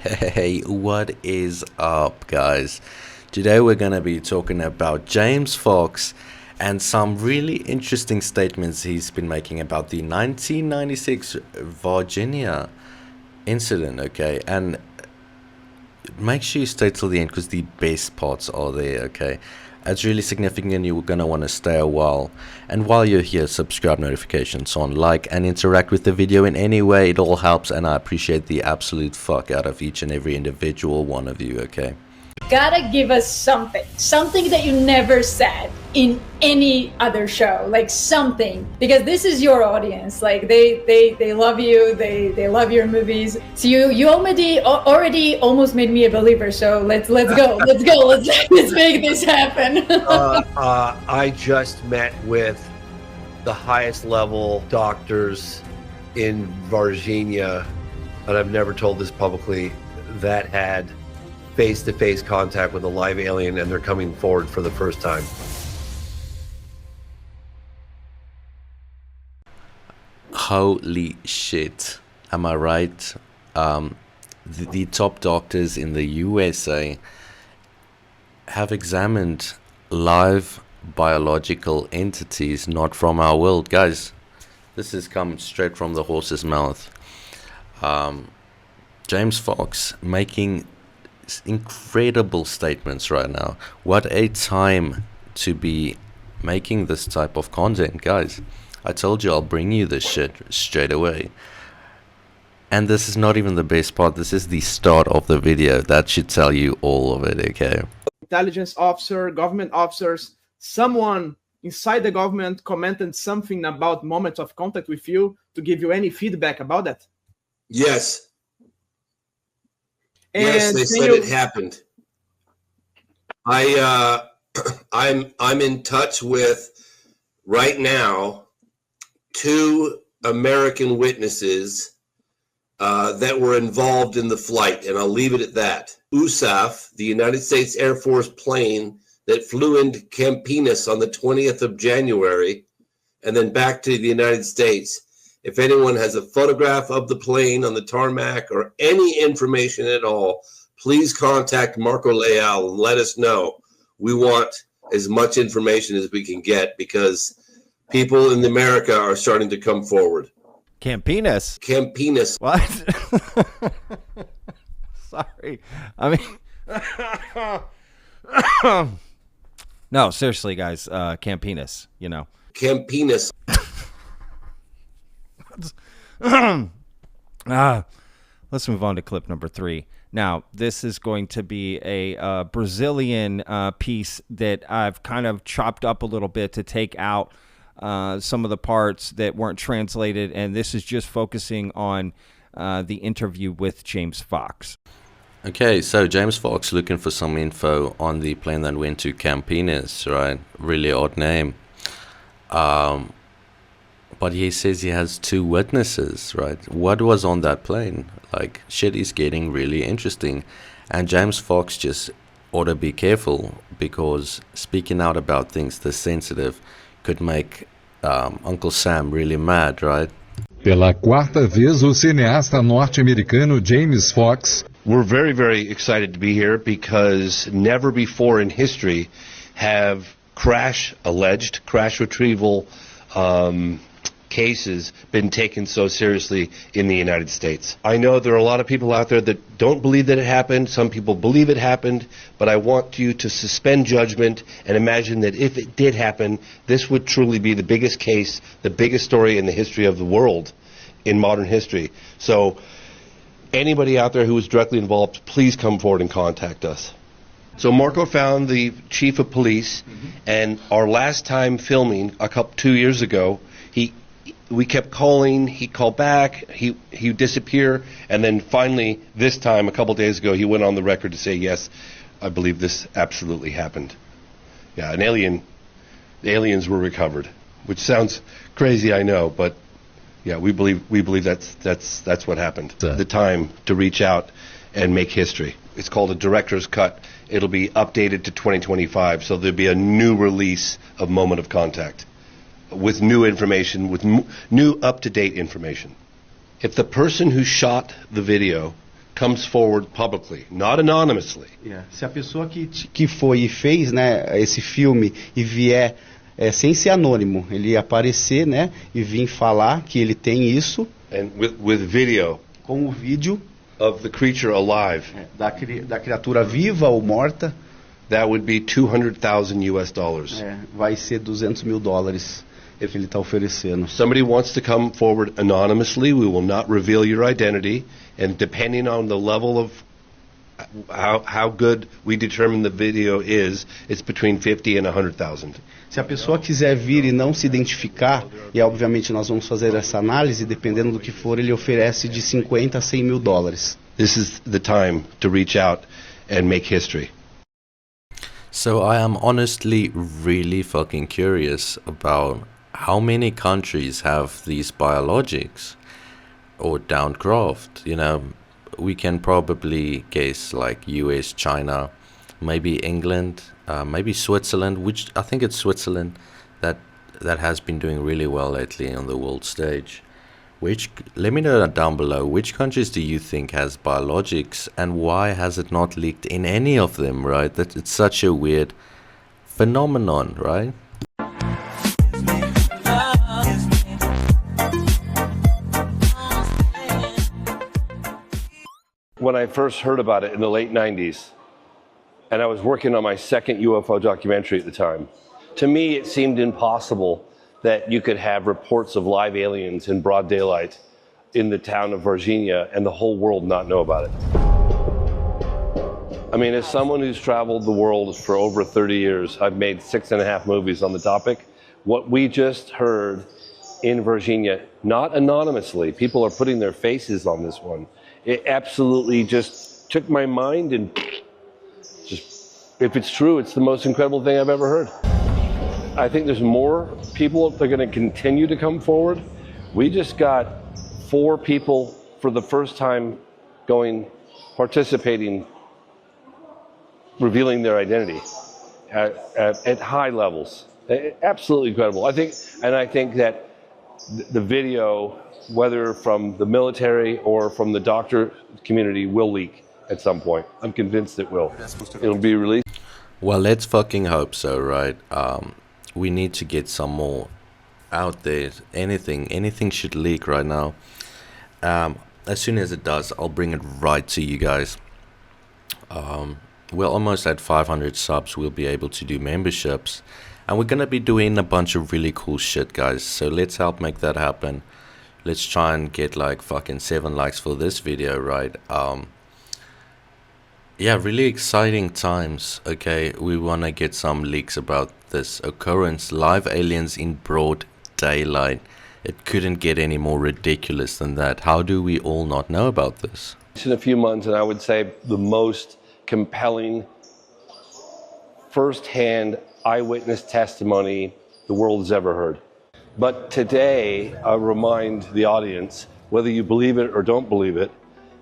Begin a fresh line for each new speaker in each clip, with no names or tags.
Hey, what is up, guys? Today we're going to be talking about James Fox and some really interesting statements he's been making about the 1996 Varginha incident, okay? And make sure you stay till the end because the best parts are there, okay? It's really significant and you're going to want to stay a while. And while you're here, subscribe, notifications on, like, and interact with the video in any way. It all helps, and I appreciate the absolute fuck out of each and every individual one of you, okay?
Gotta give us something that you never said in any other show, like something, because this is your audience. Like they love you, they love your movies. So you already almost made me a believer. So let's go, let's make this happen.
I just met with the highest level doctors in Varginha, and I've never told this publicly, that had face-to-face contact with a live alien, and they're coming forward for the first time.
Holy shit. Am I right? The top doctors in the USA have examined live biological entities not from our world. Guys, this has come straight from the horse's mouth. James Fox making incredible statements right now. What a time to be making this type of content, guys. I told you I'll bring you this shit straight away. And this is not even the best part. This is the start of the video. That should tell you all of it, okay?
Intelligence officer, government officers, someone inside the government commented something about moments of contact with you to give you any feedback about that?
Yes.
And
yes, they said it happened. I'm in touch with right now 2 American witnesses that were involved in the flight, and I'll leave it at that. USAF, the United States Air Force plane that flew into Campinas on the 20th of January and then back to the United States. If anyone has a photograph of the plane on the tarmac or any information at all, please contact Marco Leal and let us know. We want as much information as we can get because people in America are starting to come forward.
Campinas?
Campinas.
What? Sorry. I mean... No, seriously, guys. Campinas, you know.
Campinas.
Let's move on to clip number 3. Now, this is going to be a Brazilian piece that I've kind of chopped up a little bit to take out some of the parts that weren't translated, and this is just focusing on the interview with James Fox.
Okay, so James Fox looking for some info on the plane that went to Campinas, right? Really odd name. But he says he has 2 witnesses, right? What was on that plane? Like, shit is getting really interesting. And James Fox just ought to be careful because speaking out about things this sensitive could make Uncle Sam really mad, right?
Pela 4ª vez, o cineasta norte-americano James Fox.
We're very, very excited to be here because never before in history have alleged crash retrieval cases been taken so seriously in the United States. I know there are a lot of people out there that don't believe that it happened. Some people believe it happened, but I want you to suspend judgment and imagine that if it did happen, this would truly be the biggest case, the biggest story in the history of the world, in modern history. So anybody out there who is directly involved, please come forward and contact us. So Marco found the chief of police, and our last time filming 2 years ago, we kept calling, he called back, he would disappear, and then finally this time, a couple days ago, he went on the record to say, yes, I believe this absolutely happened. Yeah, the aliens were recovered, which sounds crazy, I know, but yeah, we believe that's what happened. The time to reach out and make history. It's called a director's cut. It'll be updated to 2025, so there'll be a new release of Moment of Contact with new information, with new up-to-date information. If the person who shot the video comes forward publicly, not anonymously.
Se a pessoa que foi e fez, né, esse filme e vier sem ser anônimo, ele aparecer, né, e vir falar que ele tem isso,
And with video
com o vídeo
of the creature alive,
da criatura viva ou morta,
that would be $200,000.
vai ser $200 mil que ele está oferecendo.
Somebody wants to come forward anonymously, we will not reveal your identity, and depending on the level of how good we determine the video is, it's between 50 and 100,000.
Se a pessoa quiser vir e não se identificar, e obviamente nós vamos fazer essa análise, dependendo do que for, ele oferece de 50 a 100 mil dólares.
This is the time to reach out and make history.
So I am honestly really fucking curious about how many countries have these biologics or downcraft. You know, we can probably guess like US, China, maybe England, maybe Switzerland, which I think it's Switzerland that has been doing really well lately on the world stage. Let me know down below, which countries do you think has biologics, and why has it not leaked in any of them, right? That it's such a weird phenomenon, right?
When I first heard about it in the late 90s, and I was working on my second UFO documentary at the time, to me it seemed impossible that you could have reports of live aliens in broad daylight in the town of Varginha and the whole world not know about it. I mean, as someone who's traveled the world for over 30 years, I've made 6.5 movies on the topic. What we just heard in Varginha, not anonymously, people are putting their faces on this one. It absolutely just took my mind, and just, if it's true, it's the most incredible thing I've ever heard. I think there's more people that are going to continue to come forward. We just got 4 people for the first time participating, revealing their identity at high levels. Absolutely incredible. I think that the video, whether from the military or from the doctor community, will leak at some point. I'm convinced it will. It'll be released.
Well, let's fucking hope so, right? We need to get some more out there. Anything should leak right now. As soon as it does, I'll bring it right to you guys. We're almost at 500 subs. We'll be able to do memberships, and we're gonna be doing a bunch of really cool shit, guys. So let's help make that happen. Let's try and get like fucking 7 likes for this video, right? Yeah, really exciting times. Okay, we want to get some leaks about this occurrence. Live aliens in broad daylight. It couldn't get any more ridiculous than that. How do we all not know about this?
In a few months, and I would say the most compelling first-hand eyewitness testimony the world has ever heard. But today, I remind the audience, whether you believe it or don't believe it,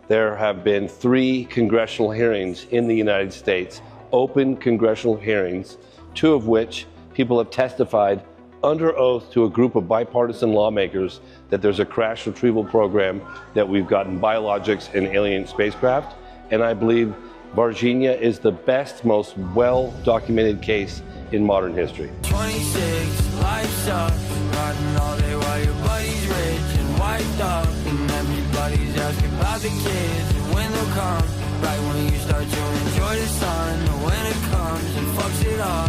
there have been 3 congressional hearings in the United States, open congressional hearings, 2 of which people have testified under oath to a group of bipartisan lawmakers that there's a crash retrieval program, that we've gotten biologics and alien spacecraft. And I believe Varginha is the best, most well-documented case in modern history.
26, life sucks, riding all day while your buddy's rich and wiped up, and everybody's asking about the kids and when they'll come. Right when you start to enjoy the sun, the winter comes and fucks it up.